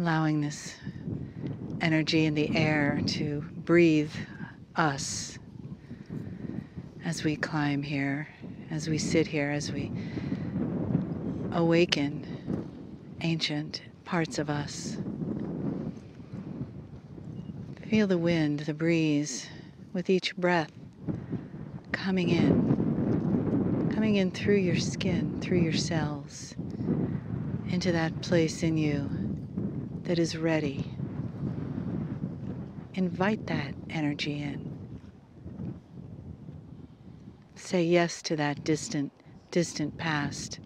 allowing this energy in the air to breathe us as we climb here, as we sit here, as we awaken ancient parts of us. Feel the wind, the breeze, with each breath coming in through your skin, through your cells, into that place in you that is ready. Invite that energy in. Say yes to that distant past,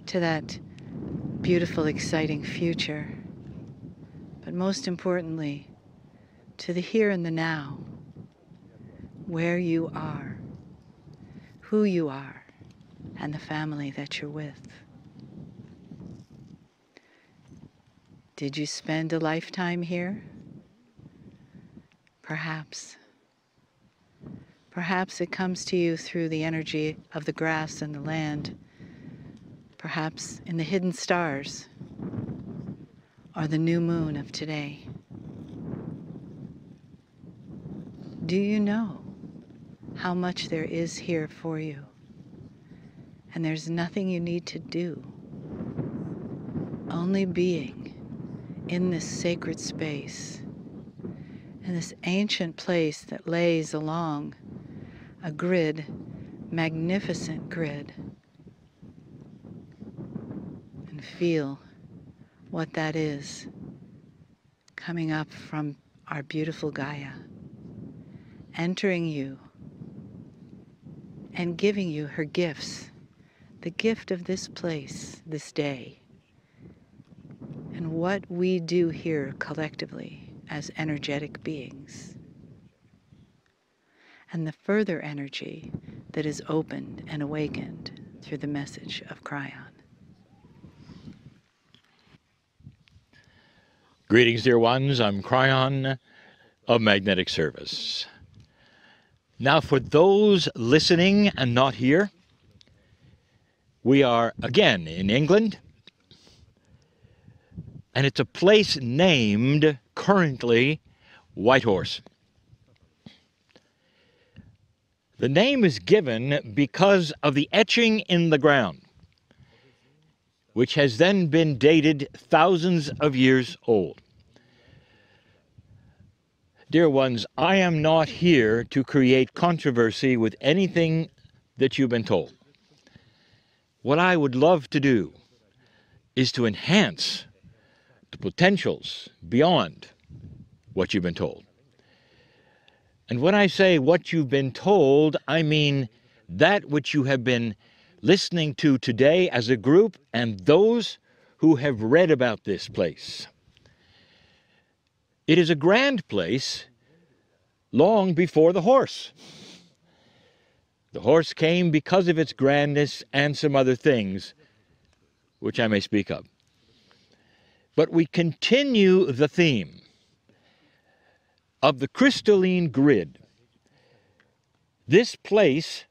to that beautiful, exciting future, but most importantly, to the here and the now, where you are, who you are, and the family that you're with. Did you spend a lifetime here? Perhaps. Perhaps it comes to you through the energy of the grass and the land, perhaps in the hidden stars, or the new moon of today. Do you know how much there is here for you? And there's nothing you need to do. Only being in this sacred space, in this ancient place that lays along a grid, magnificent grid, and feel what that is coming up from our beautiful Gaia, entering you and giving you her gifts, the gift of this place, this day, and what we do here collectively as energetic beings, and the further energy that is opened and awakened through the message of Kryon. Greetings, dear ones. I'm Kryon of Magnetic Service. Now, for those listening and not here, we are again in England, and it's a place named currently Whitehorse. The name is given because of the etching in the ground, which has then been dated thousands of years old. Dear ones, I am not here to create controversy with anything that you've been told. What I would love to do is to enhance the potentials beyond what you've been told. And when I say what you've been told, I mean that which you have been listening to today as a group and those who have read about this place. It is a grand place long before the horse. The horse came because of its grandness and some other things, which I may speak of. But we continue the theme of the crystalline grid. This place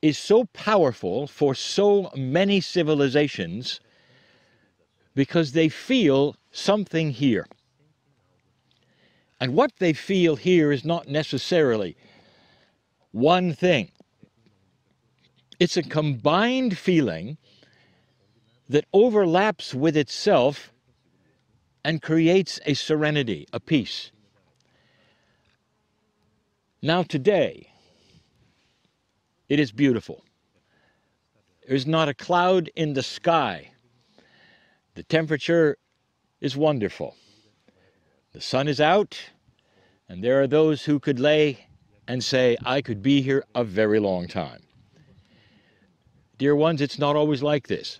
is so powerful for so many civilizations because they feel something here. And what they feel here is not necessarily one thing. It's a combined feeling that overlaps with itself and creates a serenity, a peace. Now today, it is beautiful. There's not a cloud in the sky. The temperature is wonderful. The sun is out, and there are those who could lay and say, I could be here a very long time. Dear ones, it's not always like this.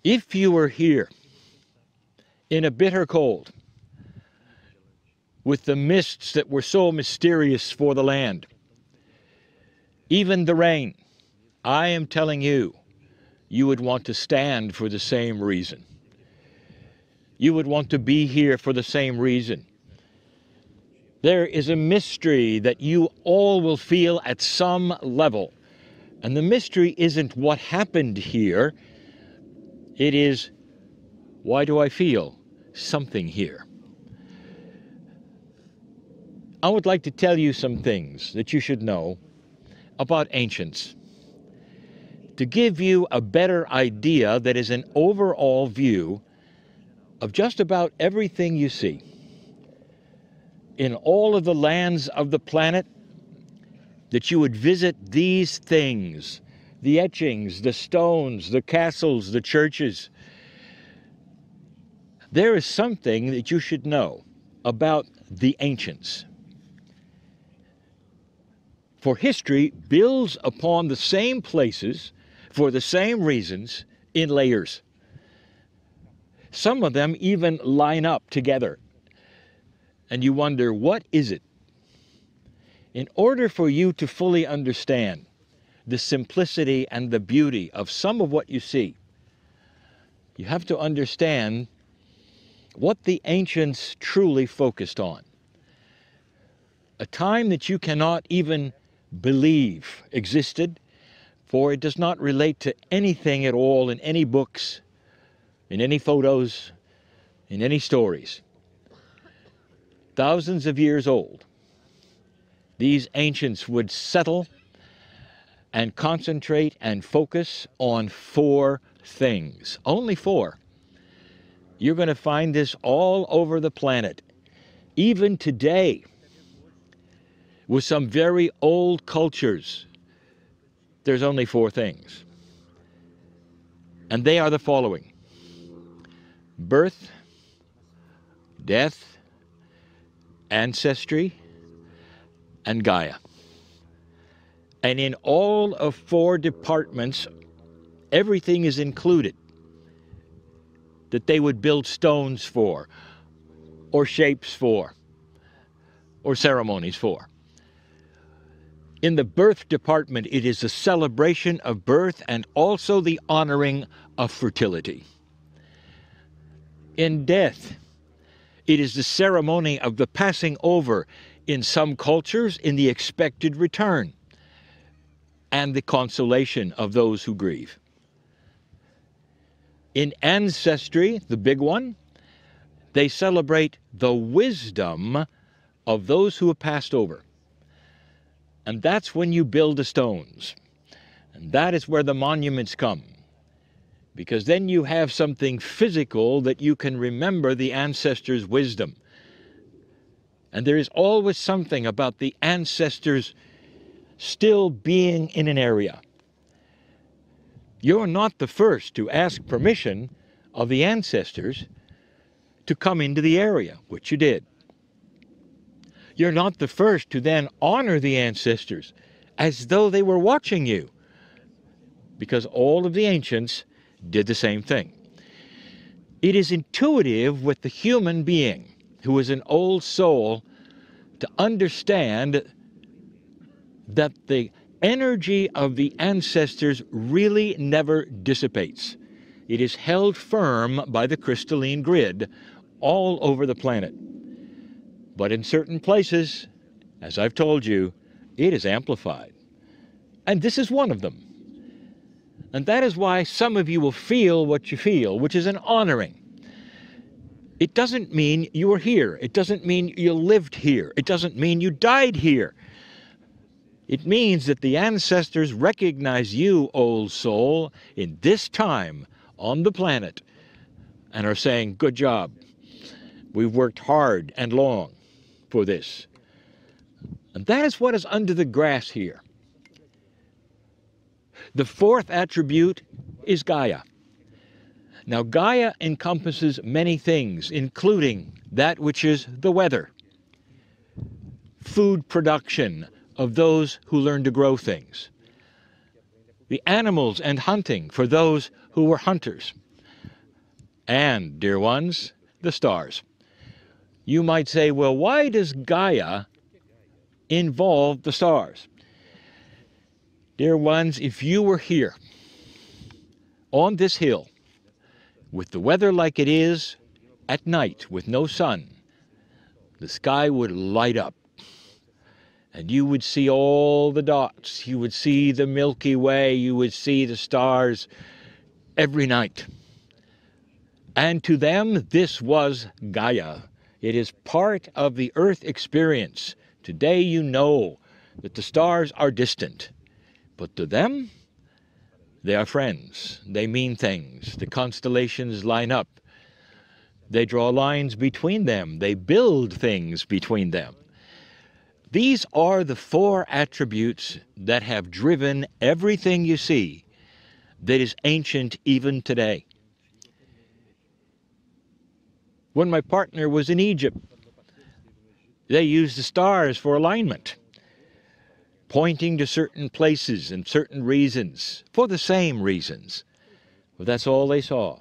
If you were here in a bitter cold, with the mists that were so mysterious for the land, even the rain, I am telling you, you would want to stand for the same reason. You would want to be here for the same reason. There is a mystery that you all will feel at some level. And the mystery isn't what happened here. It is Why do I feel something here? I would like to tell you some things that you should know about ancients, to give you a better idea that is an overall view of just about everything you see. In all of the lands of the planet, that you would visit these things, the etchings, the stones, the castles, the churches. There is something that you should know about the ancients. For history builds upon the same places for the same reasons in layers. Some of them even line up together. And you wonder, what is it? In order for you to fully understand the simplicity and the beauty of some of what you see, you have to understand what the ancients truly focused on. A time that you cannot even believe existed, for it does not relate to anything at all in any books, in any photos, in any stories. Thousands of years old, these ancients would settle and concentrate and focus on 4 things. Only 4. You're going to find this all over the planet. Even today, with some very old cultures, there's only 4 things. And they are the following: birth, death, ancestry, and Gaia. And in all of 4 departments, everything is included that they would build stones for, or shapes for, or ceremonies for. In the birth department, it is a celebration of birth and also the honoring of fertility. In death, it is the ceremony of the passing over, in some cultures, in the expected return, and the consolation of those who grieve. In ancestry, the big one, they celebrate the wisdom of those who have passed over. And that's when you build the stones. And that is where the monuments come. Because then you have something physical that you can remember the ancestors' wisdom. And there is always something about the ancestors still being in an area. You're not the first to ask permission of the ancestors to come into the area, which you did. You're not the first to then honor the ancestors as though they were watching you, because all of the ancients did the same thing. It is intuitive with the human being who is an old soul to understand that the energy of the ancestors really never dissipates. It is held firm by the crystalline grid all over the planet. But in certain places, as I've told you, it is amplified. And this is one of them. And that is why some of you will feel what you feel, which is an honoring. It doesn't mean you were here. It doesn't mean you lived here. It doesn't mean you died here. It means that the ancestors recognize you, old soul, in this time on the planet and are saying, good job. We've worked hard and long for this. And that is what is under the grass here. The 4th attribute is Gaia. Now, Gaia encompasses many things, including that which is the weather, food production of those who learn to grow things, the animals and hunting for those who were hunters, and, dear ones, the stars. You might say, well, why does Gaia involve the stars? Dear ones, if you were here on this hill with the weather like it is at night with no sun, the sky would light up and you would see all the dots. You would see the Milky Way. You would see the stars every night. And to them, this was Gaia. It is part of the Earth experience. Today you know that the stars are distant, but to them, they are friends. They mean things. The constellations line up. They draw lines between them. They build things between them. These are the four attributes that have driven everything you see that is ancient even today. When my partner was in Egypt, they used the stars for alignment, pointing to certain places and certain reasons, for the same reasons. But that's all they saw.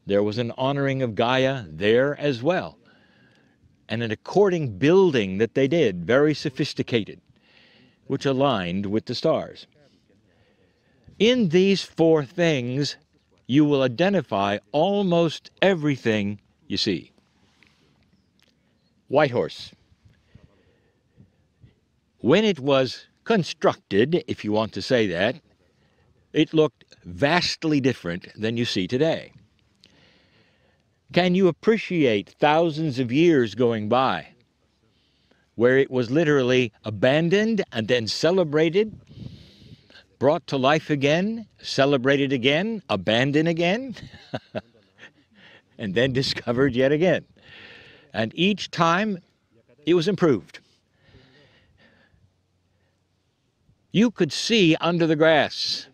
There was an honoring of Gaia there as well, and an according building that they did, very sophisticated, which aligned with the stars. In these four things, you will identify almost everything you see. White horse. When it was constructed, if you want to say that, it looked vastly different than you see today. Can you appreciate thousands of years going by where it was literally abandoned and then celebrated, brought to life again, celebrated again, abandoned again, and then discovered yet again? And each time it was improved. You could see under the grass,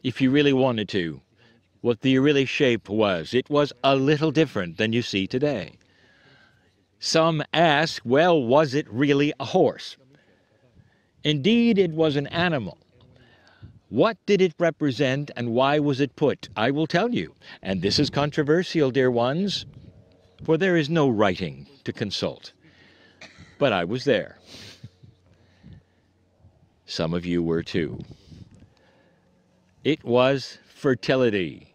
if you really wanted to, what the really shape was. It was a little different than you see today. Some ask, well, was it really a horse? Indeed, it was an animal. What did it represent and why was it put? I will tell you. And this is controversial, dear ones, for there is no writing to consult. But I was there. Some of you were too. It was fertility.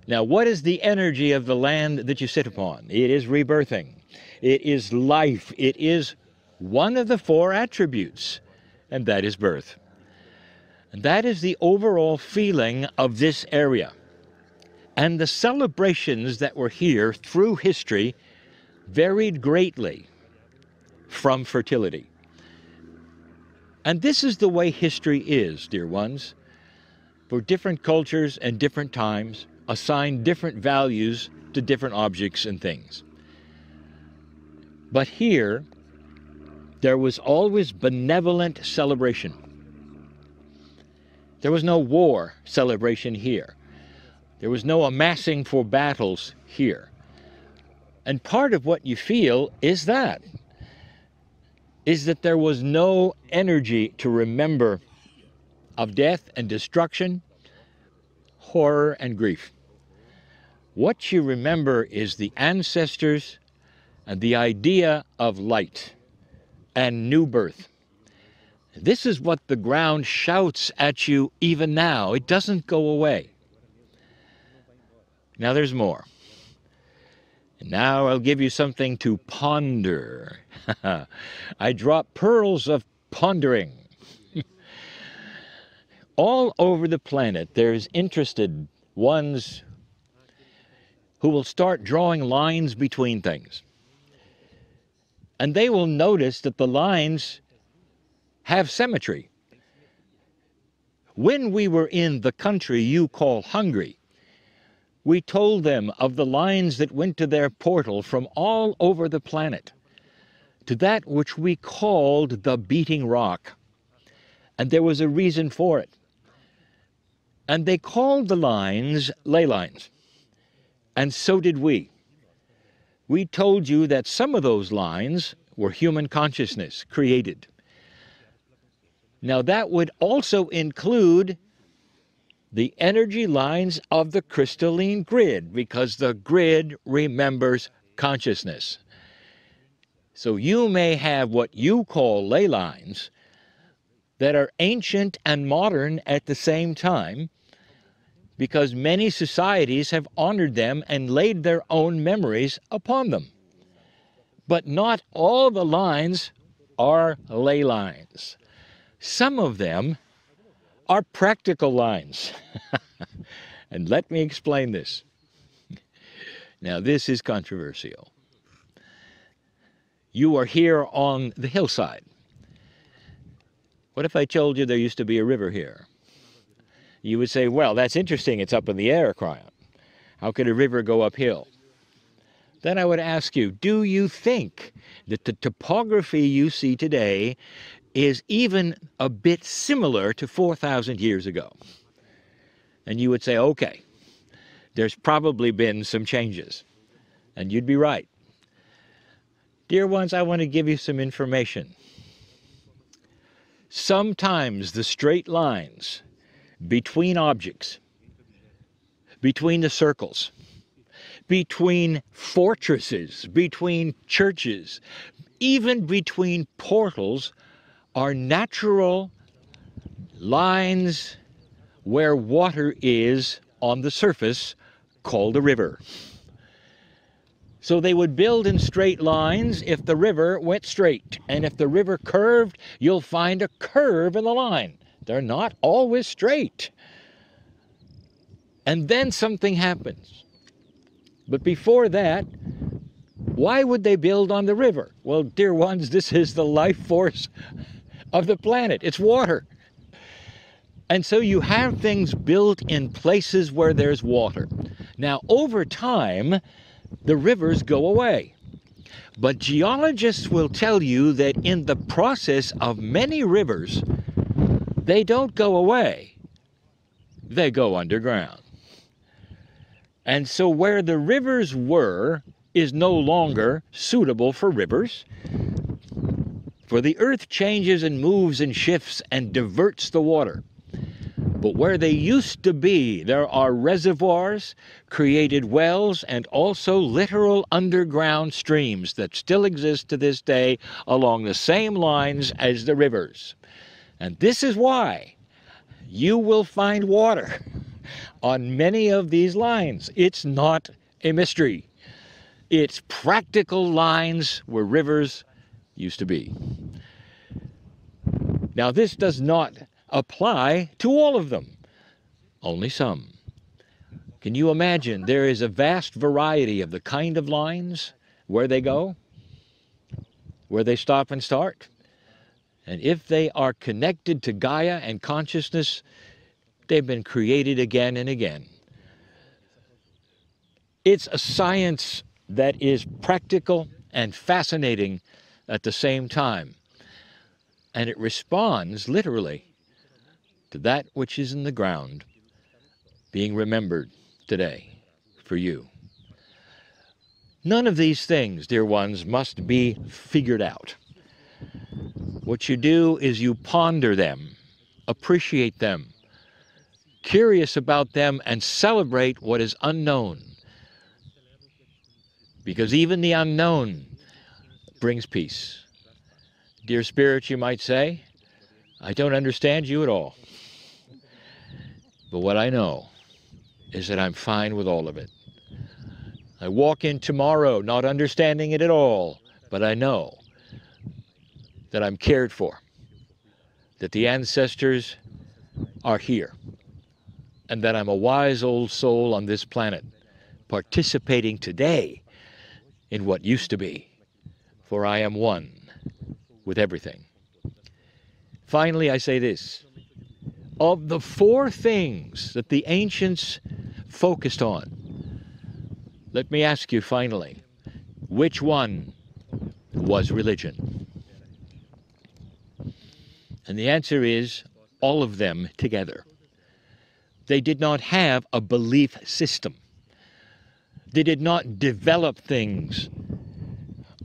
Now, what is the energy of the land that you sit upon? It is rebirthing. It is life. It is one of the four attributes, and that is birth. And that is the overall feeling of this area. And the celebrations that were here through history varied greatly from fertility. And this is the way history is, dear ones. For different cultures and different times assign different values to different objects and things. But here, there was always benevolent celebration. There was no war celebration here. There was no amassing for battles here. And part of what you feel is that there was no energy to remember of death and destruction, horror and grief. What you remember is the ancestors and the idea of light and new birth. This is what the ground shouts at you even now. It doesn't go away. Now there's more. And now I'll give you something to ponder. I drop pearls of pondering. All over the planet, there's interested ones who will start drawing lines between things. And they will notice that the lines have symmetry. When we were in the country you call Hungary, we told them of the lines that went to their portal from all over the planet to that which we called the beating rock. And there was a reason for it. And they called the lines ley lines. And so did we. We told you that some of those lines were human consciousness created. Now that would also include the energy lines of the crystalline grid, because the grid remembers consciousness. So you may have what you call ley lines that are ancient and modern at the same time, because many societies have honored them and laid their own memories upon them. But not all the lines are ley lines. Some of them are practical lines. And let me explain this. Now, this is controversial. You are here on the hillside. What if I told you there used to be a river here? You would say, well, that's interesting. It's up in the air, Kryon. How could a river go uphill? Then I would ask you, do you think that the topography you see today is even a bit similar to 4,000 years ago? And you would say, okay, there's probably been some changes. And you'd be right. Dear ones, I want to give you some information. Sometimes the straight lines between objects, between the circles, between fortresses, between churches, even between portals, are natural lines where water is on the surface, called a river. So they would build in straight lines if the river went straight. And if the river curved, you'll find a curve in the line. They're not always straight. And then something happens. But before that, why would they build on the river? Well, dear ones, this is the life force of the planet. It's water. And so you have things built in places where there's water. Now, over time, the rivers go away. But geologists will tell you that in the process of many rivers, they don't go away. They go underground. And so where the rivers were is no longer suitable for rivers. For the earth changes and moves and shifts and diverts the water. But where they used to be, there are reservoirs, created wells, and also literal underground streams that still exist to this day along the same lines as the rivers. And this is why you will find water on many of these lines. It's not a mystery. It's practical lines where rivers used to be. Now, this does not apply to all of them, only some. Can you imagine there is a vast variety of the kind of lines where they go, where they stop and start? And if they are connected to Gaia and consciousness, they've been created again and again. It's a science that is practical and fascinating at the same time. And it responds literally to that which is in the ground being remembered today for you. None of these things, dear ones, must be figured out. What you do is you ponder them, appreciate them, curious about them, and celebrate what is unknown. Because even the unknown brings peace. Dear Spirit, you might say, I don't understand you at all. But what I know is that I'm fine with all of it. I walk in tomorrow not understanding it at all, but I know that I'm cared for, that the ancestors are here, and that I'm a wise old soul on this planet, participating today in what used to be, for I am one with everything. Finally, I say this. Of the four things that the ancients focused on, let me ask you finally, which one was religion? And the answer is all of them together. They did not have a belief system. They did not develop things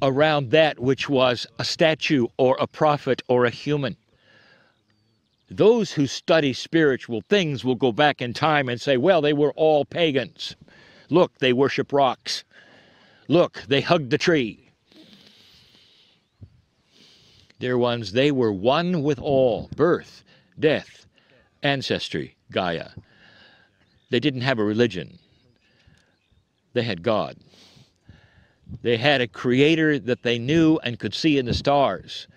around that which was a statue or a prophet or a human. Those who study spiritual things will go back in time and say, well, they were all pagans. Look, they worship rocks. Look, they hugged the tree. Dear ones, they were one with all, birth, death, ancestry, Gaia. They didn't have a religion. They had God. They had a creator that they knew and could see in the stars.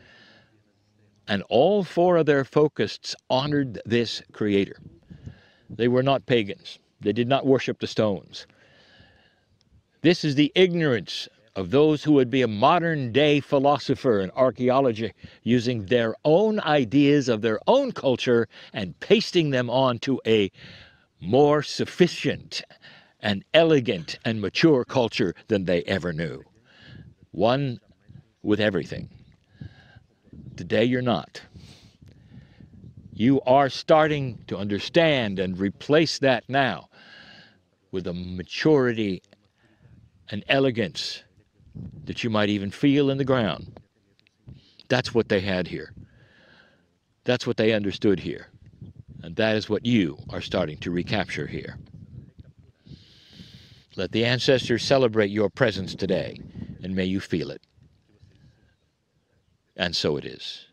And all four of their focusts honored this creator. They were not pagans. They did not worship the stones. This is the ignorance of those who would be a modern-day philosopher and archaeology, using their own ideas of their own culture and pasting them onto a more sufficient and elegant and mature culture than they ever knew. One with everything. Today you're not. You are starting to understand and replace that now with a maturity and elegance that you might even feel in the ground. That's what they had here. That's what they understood here. And that is what you are starting to recapture here. Let the ancestors celebrate your presence today, and may you feel it. And so it is.